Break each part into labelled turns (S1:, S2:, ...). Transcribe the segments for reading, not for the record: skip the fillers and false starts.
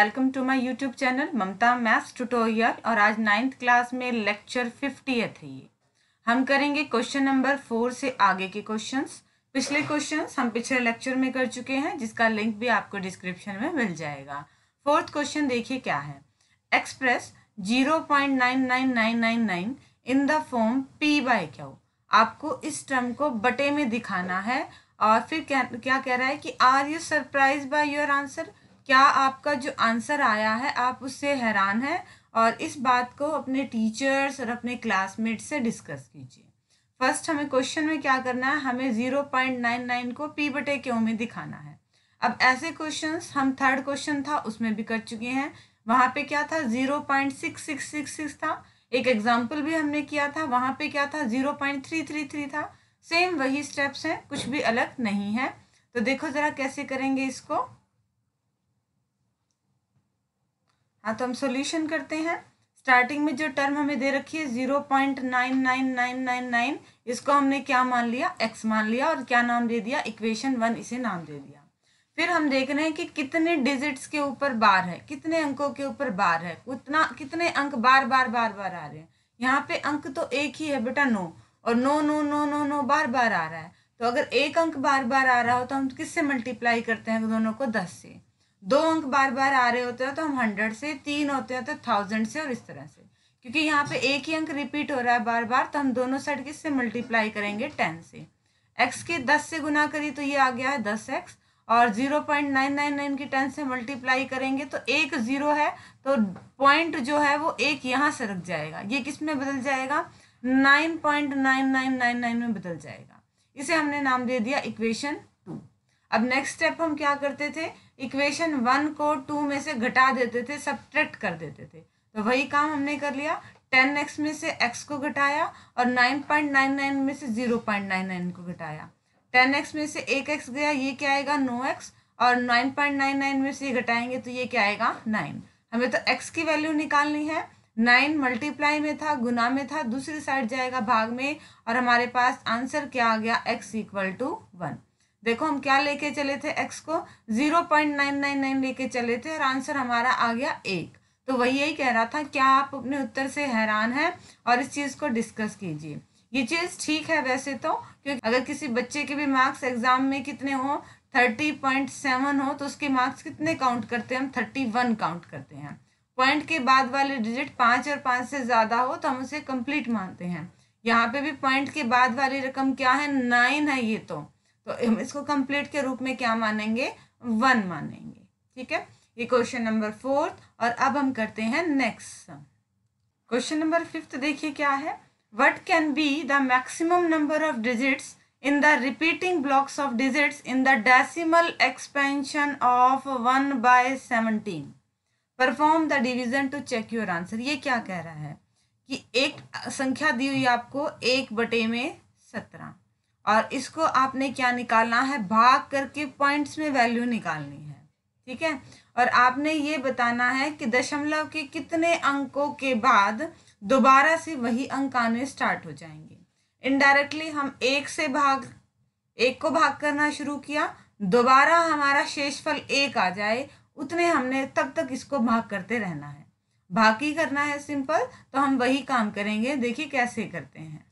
S1: Welcome to my YouTube channel Mamta maths tutorial. और आज 9th class में लेक्चर 50th है ये। हम करेंगे क्वेश्चन नंबर 4 से आगे के क्वेश्चंस। पिछले क्वेश्चंस हम पिछले लेक्चर में कर चुके हैं, जिसका लिंक भी आपको डिस्क्रिप्शन में मिल जाएगा। फोर्थ क्वेश्चन देखिए क्या है। Express 0.99999 in the form p/q। आपको इस टर्म को बटे में दिखाना है। और फिर क्या कह रहा है कि are you surprise by your answer. क्या आपका जो आंसर आया है आप उससे हैरान हैं, और इस बात को अपने टीचर्स और अपने क्लासमेट से डिस्कस कीजिए। फर्स्ट हमें क्वेश्चन में क्या करना है, हमें 0.99 को p/q में दिखाना है। अब ऐसे क्वेश्चंस हम थर्ड क्वेश्चन था उसमें भी कर चुके हैं। वहाँ पे क्या था 0.6666 था। एक एग्जाम्पल भी हमने किया था, वहाँ पे क्या था 0.333 था। सेम वही स्टेप्स हैं, कुछ भी अलग नहीं है। तो देखो ज़रा कैसे करेंगे इसको। हाँ, तो हम सॉल्यूशन करते हैं। स्टार्टिंग में जो टर्म हमें दे रखी है 0.99999, इसको हमने क्या मान लिया, x मान लिया, और क्या नाम दे दिया, इक्वेशन 1 इसे नाम दे दिया। फिर हम देख रहे हैं कि कितने डिजिट्स के ऊपर बार है, कितने अंकों के ऊपर बार है, कितने अंक बार बार बार बार आ रहे हैं। यहाँ पे अंक तो एक ही है बेटा, 9, और 9 9 9 9 9 बार बार आ रहा है। तो अगर एक अंक बार बार आ रहा हो तो हम किससे मल्टीप्लाई करते हैं दोनों को, 10 से। 2 अंक बार बार आ रहे होते हैं तो हम 100 से, 3 होते हैं तो 1000 से, और इस तरह से। क्योंकि यहाँ पे एक ही अंक रिपीट हो रहा है बार बार, तो हम दोनों साइड किससे मल्टीप्लाई करेंगे, 10 से। x के 10 से गुना करिए तो ये आ गया है 10x, और 0.999 की 10 से मल्टीप्लाई करेंगे तो एक 0 है, तो पॉइंट जो है वो एक यहाँ से रख जाएगा। ये किस में बदल जाएगा, 9.9999 में बदल जाएगा। इसे हमने नाम दे दिया इक्वेशन 2। अब नेक्स्ट स्टेप हम क्या करते थे, इक्वेशन 1 को 2 में से घटा देते थे, सब्ट्रैक्ट कर देते थे। तो वही काम हमने कर लिया। 10x में से x को घटाया और 9.99 में से 0.99 को घटाया। 10x में से 1x गया, ये क्या आएगा 9x, और 9.99 में से घटाएंगे तो ये क्या आएगा 9। हमें तो x की वैल्यू निकालनी है। 9 मल्टीप्लाई में था, गुना में था, दूसरी साइड जाएगा भाग में, और हमारे पास आंसर क्या आ गया, x = 1। देखो हम क्या लेके चले थे, x को 0.999 लेके चले थे, और आंसर हमारा आ गया 1। तो वही यही कह रहा था, क्या आप अपने उत्तर से हैरान हैं, और इस चीज़ को डिस्कस कीजिए। ये चीज़ ठीक है वैसे तो, क्योंकि अगर किसी बच्चे के भी मार्क्स एग्जाम में कितने हो, 30.7 हो, तो उसके मार्क्स कितने काउंट करते हैं हम, 31 काउंट करते हैं। पॉइंट के बाद वाले डिजिट 5 और 5 से ज़्यादा हो तो हम उसे कंप्लीट मानते हैं। यहाँ पे भी पॉइंट के बाद वाली रकम क्या है, 9 है ये तो हम इसको कंप्लीट के रूप में क्या मानेंगे, 1 मानेंगे। ठीक है, ये क्वेश्चन नंबर 4। और अब हम करते हैं नेक्स्ट क्वेश्चन नंबर 5। देखिए क्या है, what can be the maximum number of digits in the repeating blocks of digits in the decimal expansion of 1/17. Perform the division to check your answer. ये क्या कह रहा है कि एक संख्या दी हुई आपको 1/17, और इसको आपने क्या निकालना है, भाग करके पॉइंट्स में वैल्यू निकालनी है। ठीक है, और आपने ये बताना है कि दशमलव के कितने अंकों के बाद दोबारा से वही अंक आने स्टार्ट हो जाएंगे। इनडायरेक्टली हम एक को भाग करना शुरू किया, दोबारा हमारा शेषफल 1 आ जाए, उतने हमने तब तक इसको भाग करते रहना है। भाग ही करना है, सिंपल। तो हम वही काम करेंगे, देखिए कैसे करते हैं।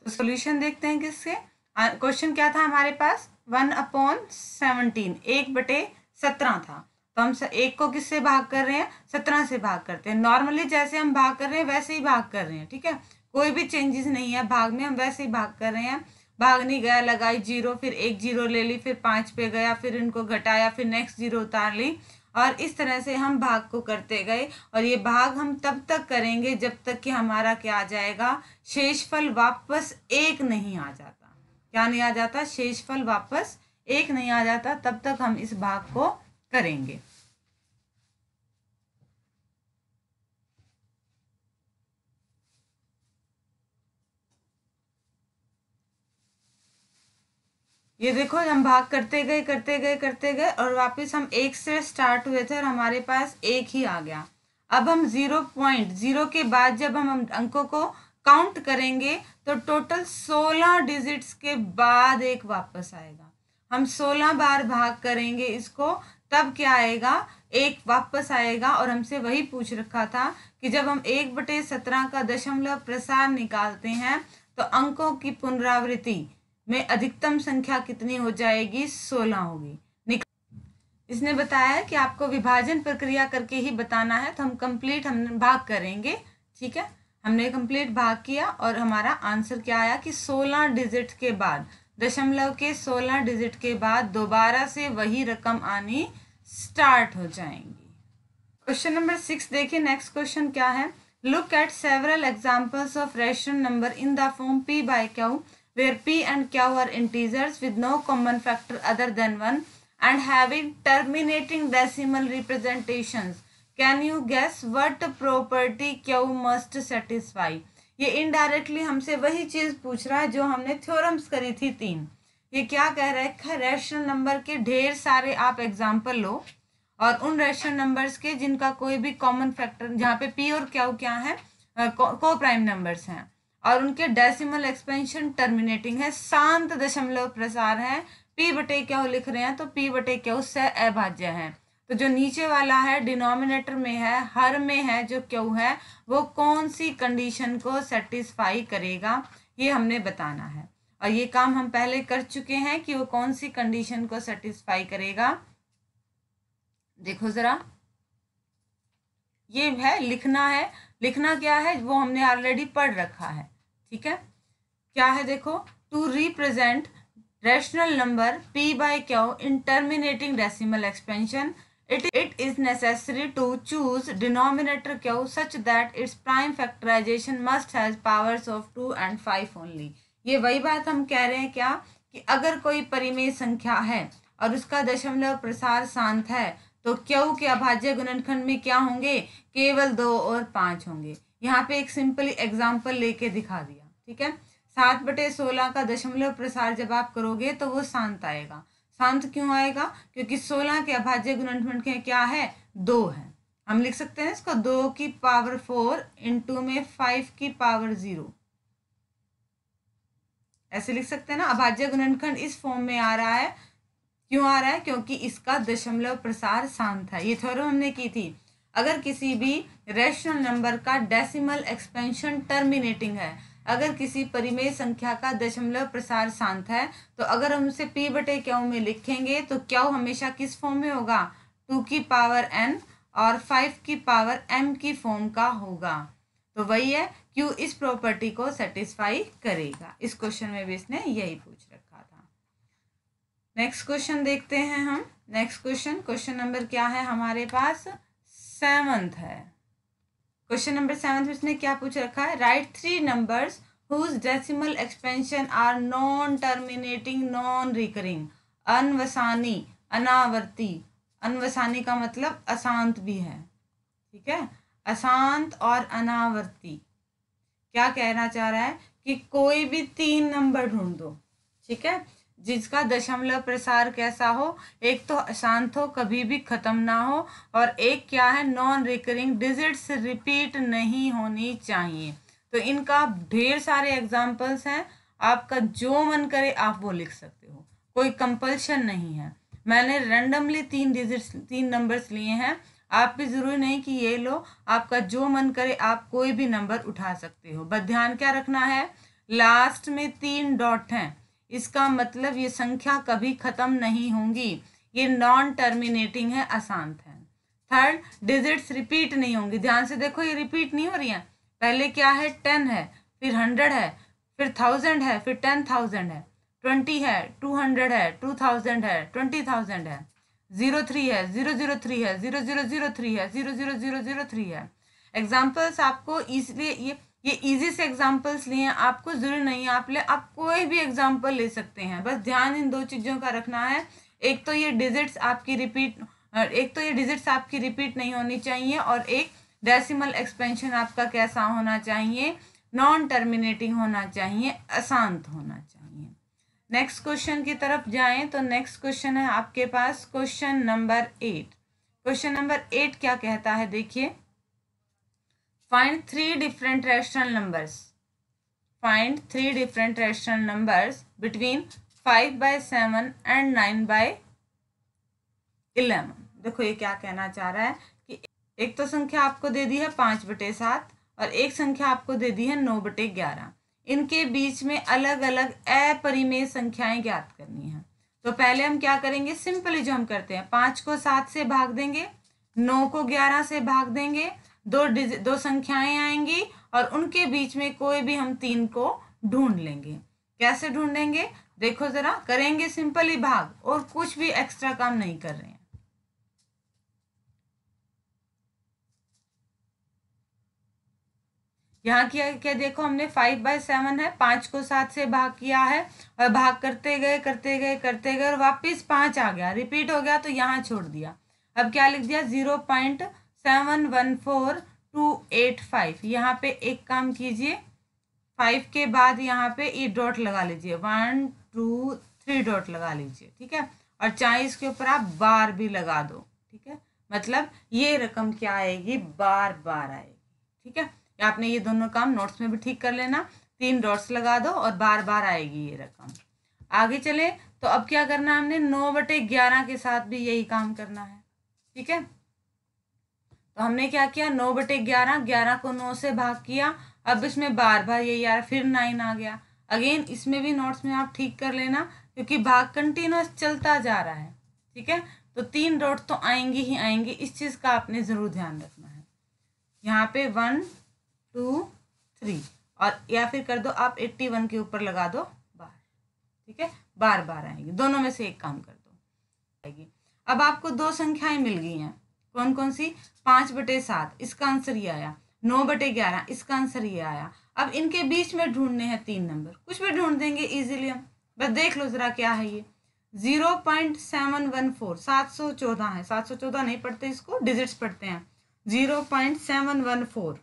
S1: तो सॉल्यूशन देखते हैं किससे। क्वेश्चन क्या था हमारे पास, 1/17, 1/17 था। तो हम 1 को किससे भाग कर रहे हैं, 17 से भाग करते हैं। नॉर्मली जैसे हम भाग कर रहे हैं वैसे ही भाग कर रहे हैं। ठीक है, कोई भी चेंजेस नहीं है भाग में, हम वैसे ही भाग कर रहे हैं। भाग नहीं गया, लगाई 0, फिर एक 0 ले ली, फिर 5 पे गया, फिर इनको घटाया, फिर नेक्स्ट 0 उतार ली, और इस तरह से हम भाग को करते गए। और ये भाग हम तब तक करेंगे जब तक कि हमारा क्या आ जाएगा, शेषफल वापस 1 नहीं आ जाता। क्या नहीं आ जाता, शेषफल वापस 1 नहीं आ जाता, तब तक हम इस भाग को करेंगे। ये देखो हम भाग करते गए और वापस हम 1 से स्टार्ट हुए थे और हमारे पास 1 ही आ गया। अब हम 0.0 के बाद जब हम अंकों को काउंट करेंगे तो टोटल 16 डिजिट्स के बाद 1 वापस आएगा। हम 16 बार भाग करेंगे इसको, तब क्या आएगा, एक वापस आएगा और हमसे वही पूछ रखा था कि जब हम 1/17 का दशमलव प्रसार निकालते हैं तो अंकों की पुनरावृत्ति में अधिकतम संख्या कितनी हो जाएगी, 16 होगी। इसने बताया है कि आपको विभाजन प्रक्रिया करके ही बताना है, तो हम भाग करेंगे। ठीक है, हमने कंप्लीट भाग किया और हमारा आंसर क्या आया कि 16 डिजिट के बाद, दशमलव के 16 डिजिट के बाद दोबारा से वही रकम आनी स्टार्ट हो जाएंगी। क्वेश्चन नंबर 6 देखिए। नेक्स्ट क्वेश्चन क्या है, look at several examples of rational number in the form p by q where p and q are integers with no common factor other than 1 and having terminating decimal representations. Can you guess what property q must satisfy? ये indirectly हमसे वही चीज पूछ रहा है जो हमने theorems करी थी 3। ये क्या कह रहा है, रैशनल नंबर के ढेर सारे आप एग्जाम्पल लो और उन रैशनल नंबर्स के जिनका कोई भी कॉमन फैक्टर, जहाँ पे p और q क्या है, को प्राइम नंबर्स हैं और उनके डेसिमल एक्सपेंशन टर्मिनेटिंग है, शांत दशमलव प्रसार है, p/q लिख रहे हैं तो p/q से अभाज्य है। तो जो नीचे वाला है डिनोमिनेटर में है, हर में है जो q है, वो कौन सी कंडीशन को सेटिस्फाई करेगा, ये हमने बताना है। और ये काम हम पहले कर चुके हैं कि वो कौन सी कंडीशन को सेटिस्फाई करेगा। देखो जरा, ये है लिखना है, लिखना क्या है वो हमने ऑलरेडी पढ़ रखा है। ठीक है, क्या है देखो, to represent rational number p by q in terminating decimal expansion it is necessary to choose denominator q such that its prime factorization must has powers of 2 and 5 only। ये वही बात हम कह रहे हैं क्या, कि अगर कोई परिमेय संख्या है और उसका दशमलव प्रसार शांत है तो q के अभाज्य गुणनखंड में क्या होंगे, केवल 2 और 5 होंगे। यहाँ पे एक सिंपल एग्जाम्पल लेके दिखा दिया। ठीक है, 7/16 का दशमलव प्रसार जब आप करोगे तो वो शांत आएगा। शांत क्यों आएगा, क्योंकि 16 के अभाज्य गुणनखंड क्या है, 2 है। हम लिख सकते हैं इसको 2 की पावर 4 इंटू में 5 की पावर 0, ऐसे लिख सकते हैं ना। अभाज्य गुणनखंड इस फॉर्म में आ रहा है, क्यों आ रहा है, क्योंकि इसका दशमलव प्रसार शांत है। ये थ्योरम हमने की थी, अगर किसी भी रैशनल नंबर का डेसिमल एक्सपेंशन टर्मिनेटिंग है, अगर किसी परिमेय संख्या का दशमलव प्रसार शांत है, तो अगर हम उसे p/q में लिखेंगे तो q हमेशा किस फॉर्म में होगा, 2 की पावर n और 5 की पावर m की फॉर्म का होगा। तो वही है, q इस प्रॉपर्टी को सेटिस्फाई करेगा। इस क्वेश्चन में भी इसने यही पूछ रखा था। नेक्स्ट क्वेश्चन देखते हैं हम। नेक्स्ट क्वेश्चन नंबर क्या है हमारे पास, 7th है। क्वेश्चन नंबर 7 में इसने क्या पूछ रखा है, right 3 numbers whose decimal expansion are non terminating non recurring. अनवसानी, अनावर्ती, अनवसानी का मतलब अशांत भी है। ठीक है, अशांत और अनावर्ती। क्या कहना चाह रहा है कि कोई भी 3 नंबर ढूंढ दो, ठीक है, जिसका दशमलव प्रसार कैसा हो, एक तो अशांत हो, कभी भी खत्म ना हो, और एक क्या है, नॉन रिकरिंग, डिजिट्स रिपीट नहीं होनी चाहिए। तो इनका ढेर सारे एग्जाम्पल्स हैं, आपका जो मन करे आप वो लिख सकते हो, कोई कंपल्शन नहीं है। मैंने रैंडमली 3 नंबर्स लिए हैं, आप भी जरूरी नहीं कि ये लो, आपका जो मन करे आप कोई भी नंबर उठा सकते हो। बस ध्यान क्या रखना है, लास्ट में 3 डॉट हैं, इसका मतलब ये संख्या कभी खत्म नहीं होंगी, ये नॉन टर्मिनेटिंग है, अशांत है। थर्ड, डिजिट्स रिपीट नहीं होंगी। ध्यान से देखो, ये रिपीट नहीं हो रही है। पहले क्या है, 10 है, फिर 100 है, फिर 1000 है, फिर 10,000 है, 20 है, 200 है, 2000 है, 20,000 है, 03 है, 003 है, 0003 है, 00003 है। एग्जाम्पल्स आपको इसलिए ये इजी से एग्जाम्पल्स लिए हैं, आपको जरूरी नहीं है आप कोई भी एग्जाम्पल ले सकते हैं। बस ध्यान इन 2 चीज़ों का रखना है, एक तो ये डिजिट्स आपकी रिपीट नहीं होनी चाहिए, और एक डेसिमल एक्सपेंशन आपका कैसा होना चाहिए, नॉन टर्मिनेटिंग होना चाहिए, अशांत होना चाहिए। नेक्स्ट क्वेश्चन की तरफ जाएं तो नेक्स्ट क्वेश्चन है आपके पास क्वेश्चन नंबर 8। क्वेश्चन नंबर 8 क्या कहता है, देखिए, find 3 different rational numbers. Find 3 different rational numbers between 5/7 and 9/11. देखो ये क्या कहना चाह रहा है कि एक तो संख्या आपको दे दी है 5/7 और एक संख्या आपको दे दी है 9/11। इनके बीच में अलग अलग अपरिमेय संख्याएं ज्ञात करनी है। तो पहले हम क्या करेंगे, सिंपली जो हम करते हैं 5 को 7 से भाग देंगे, 9 को 11 से भाग देंगे, दो संख्याएं आएंगी और उनके बीच में कोई भी हम 3 को ढूंढ लेंगे। कैसे ढूंढेंगे, देखो जरा, करेंगे सिंपली भाग और कुछ भी एक्स्ट्रा काम नहीं कर रहे हैं। यहाँ किया क्या, देखो हमने 5/7 है, 5 को 7 से भाग किया है और भाग करते गए करते गए करते गए और वापिस 5 आ गया, रिपीट हो गया तो यहाँ छोड़ दिया। अब क्या लिख दिया, 0.714285। यहाँ पे एक काम कीजिए, 5 के बाद यहाँ पे ये डॉट लगा लीजिए, 1 2 3 डॉट लगा लीजिए, ठीक है। और चाहे इसके ऊपर आप बार भी लगा दो, ठीक है। मतलब ये रकम क्या आएगी, बार बार आएगी, ठीक है। आपने ये दोनों काम नोट्स में भी ठीक कर लेना, 3 डॉट्स लगा दो और बार बार आएगी ये रकम। आगे चले तो अब क्या करना, हमने 9/11 के साथ भी यही काम करना है, ठीक है। तो हमने क्या किया, 9/11, 11 को 9 से भाग किया, अब इसमें बार बार यही आ रहा, फिर 9 आ गया। अगेन इसमें भी नोट्स में आप ठीक कर लेना क्योंकि भाग कंटिन्यूस चलता जा रहा है, ठीक है। तो 3 डॉट तो आएंगी ही आएंगी, इस चीज का आपने जरूर ध्यान रखना है। यहाँ पे 1 2 3 और या फिर कर दो आप 81 के ऊपर लगा दो बार, ठीक है। बार बार आएंगी, दोनों में से एक काम कर दो आएगी। अब आपको दो संख्याएं मिल गई हैं, कौन कौन सी, 5/7 इसका आंसर ये आया, 9/11 इसका आंसर ये आया। अब इनके बीच में ढूंढने हैं 3 नंबर, कुछ भी ढूंढ देंगे इजीली हम, बस देख लो जरा क्या है ये, 0.714, 714 है, 714 नहीं पढ़ते इसको, डिजिट्स पढ़ते हैं, 0.714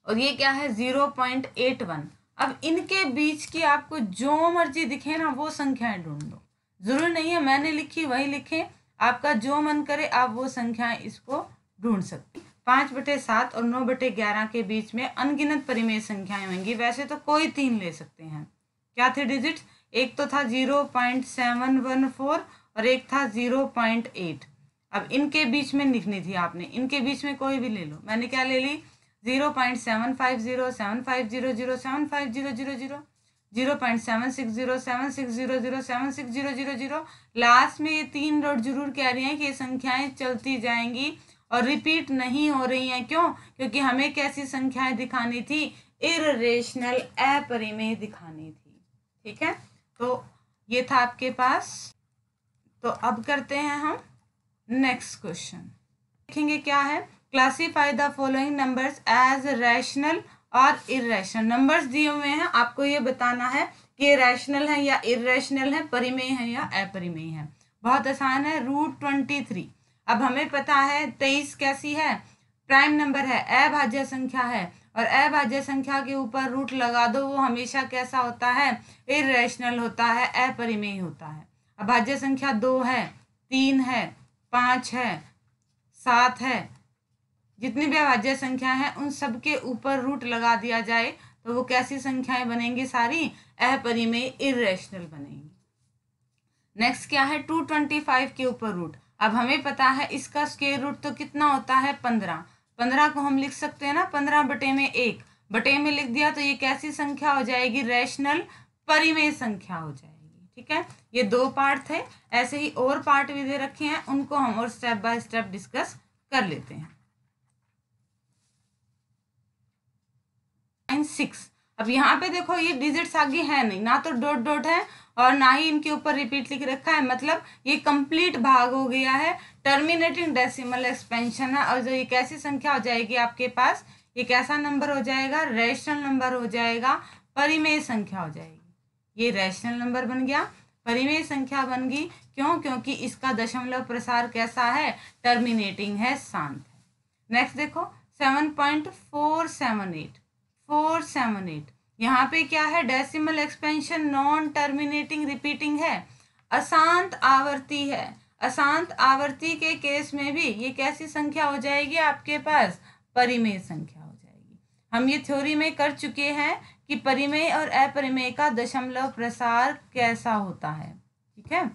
S1: और ये क्या है 0.81। अब इनके बीच की आपको जो मर्जी दिखे ना वो संख्याएं ढूंढ लो, जरूर नहीं है मैंने लिखी वही लिखे, आपका जो मन करे आप वो संख्याएं इसको ढूंढ सकते। 5/7 और 9/11 के बीच में अनगिनत परिमेय संख्याएं होंगी, वैसे तो कोई 3 ले सकते हैं। क्या थे डिजिट्स, एक तो था 0.714 और एक था 0.8। अब इनके बीच में लिखनी थी आपने, इनके बीच में कोई भी ले लो, मैंने क्या ले ली 0.750 7500 7500 0.760 7600 7600। लास्ट में ये 3 डॉट जरूर कह रही हैं कि ये संख्याएं चलती जाएंगी और रिपीट नहीं हो रही हैं, क्यों, क्योंकि हमें कैसी संख्याएं दिखानी थी, इररेशनल अपरिमेय दिखानी थी, ठीक है। तो ये था आपके पास। तो अब करते हैं हम नेक्स्ट क्वेश्चन, देखेंगे क्या है, classify the following numbers as rational और इर्रेशनल। नंबर्स दिए हुए हैं, आपको ये बताना है कि ये रैशनल है या इर्रेशनल है, परिमेय है या अपरिमेय है। बहुत आसान है, √23। अब हमें पता है 23 कैसी है, प्राइम नंबर है, अभाज्य संख्या है, और अभाज्य संख्या के ऊपर रूट लगा दो, वो हमेशा कैसा होता है, इर्रेशनल होता है, अपरिमेय होता है। अभाज्य संख्या 2 है, 3 है, 5 है, 7 है, जितनी भी अभाज्य संख्या है उन सब के ऊपर रूट लगा दिया जाए तो वो कैसी संख्याएं बनेंगी, सारी अपरिमेय इर्रेशनल बनेंगी। नेक्स्ट क्या है, 225 के ऊपर रूट। अब हमें पता है इसका स्क्वायर रूट तो कितना होता है 15। 15 को हम लिख सकते हैं ना 15/1, बटे में लिख दिया तो ये कैसी संख्या हो जाएगी, रैशनल परिमेय संख्या हो जाएगी, ठीक है। ये 2 पार्ट थे, ऐसे ही और पार्ट भी दे रखे हैं, उनको हम और स्टेप बाय स्टेप डिस्कस कर लेते हैं। 6। अब यहाँ पे देखो ये डिजिट्स आगे है नहीं, ना तो डॉट डॉट है और ना ही इनके ऊपर रिपीट लिख रखा है, मतलब ये कंप्लीट भाग हो गया है, टर्मिनेटिंग डेसिमल एक्सपेंशन है। और जो ये कैसी संख्या हो जाएगी आपके पास, ये कैसा नंबर हो जाएगा, रैशनल नंबर हो जाएगा, परिमेय संख्या हो जाएगी। ये रैशनल नंबर बन गया, परिमेय संख्या बन गई, क्यों, क्योंकि इसका दशमलव प्रसार कैसा है, टर्मिनेटिंग है, शांत है। नेक्स्ट देखो 7.478 यहाँ पे क्या है, decimal expansion, non terminating repeating है, अशांत आवर्ती है। अशांत आवर्ती के केस में भी ये कैसी संख्या हो जाएगी आपके पास, परिमेय संख्या हो जाएगी। हम ये थ्योरी में कर चुके हैं कि परिमेय और अपरिमेय का दशमलव प्रसार कैसा होता है, ठीक है।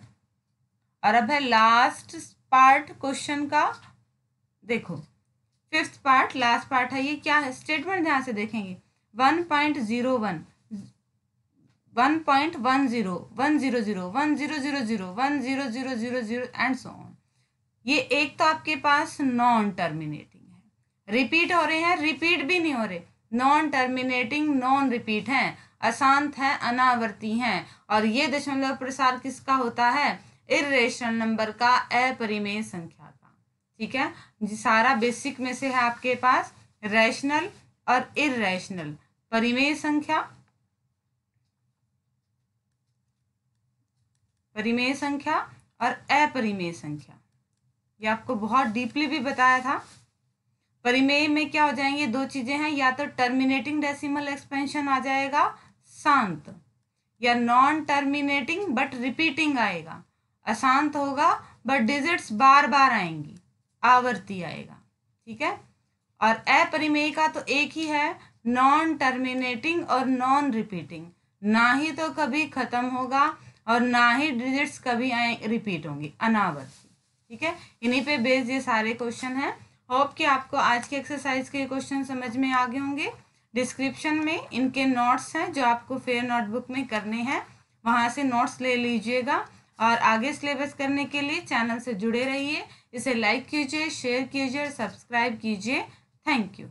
S1: और अब है लास्ट पार्ट क्वेश्चन का देखो, 5th पार्ट लास्ट पार्ट है। ये क्या है स्टेटमेंट, ध्यान से देखेंगे। 1.01 1.10 100 100 1000 100000 एंड सो ऑन। ये एक तो आपके पास नॉन टर्मिनेटिंग है, रिपीट हो रहे हैं, रिपीट भी नहीं हो रहे, नॉन टर्मिनेटिंग नॉन रिपीट हैं, अशांत है, अनावर्ती हैं। और ये दशमलव प्रसार किसका होता है? इर्रेशनल नंबर का, अपरिमेय संख्या का। ठीक है जी, सारा बेसिक में से है आपके पास रैशनल और इर्रेशनल, परिमेय संख्या, परिमेय संख्या और अपरिमेय संख्या। ये आपको बहुत डीपली भी बताया था। परिमेय में क्या हो जाएंगे, दो चीजें हैं, या तो टर्मिनेटिंग डेसिमल एक्सपेंशन आ जाएगा शांत, या नॉन टर्मिनेटिंग बट रिपीटिंग आएगा, अशांत होगा बट डिजिट्स बार बार आएंगी, आवर्ती आएगा। ठीक है, और अपरिमेय का तो एक ही है, नॉन टर्मिनेटिंग और नॉन रिपीटिंग, ना ही तो कभी खत्म होगा और ना ही डिजिट्स कभी रिपीट होंगी, अनावर्ती। ठीक है, इन्हीं पे बेस्ड ये सारे क्वेश्चन हैं। होप कि आपको आज के एक्सरसाइज के क्वेश्चन समझ में आ गए होंगे। डिस्क्रिप्शन में इनके नोट्स हैं जो आपको फेयर नोटबुक में करने हैं, वहाँ से नोट्स ले लीजिएगा। और आगे सिलेबस करने के लिए चैनल से जुड़े रहिए, इसे लाइक कीजिए, शेयर कीजिए, सब्सक्राइब कीजिए। Thank you.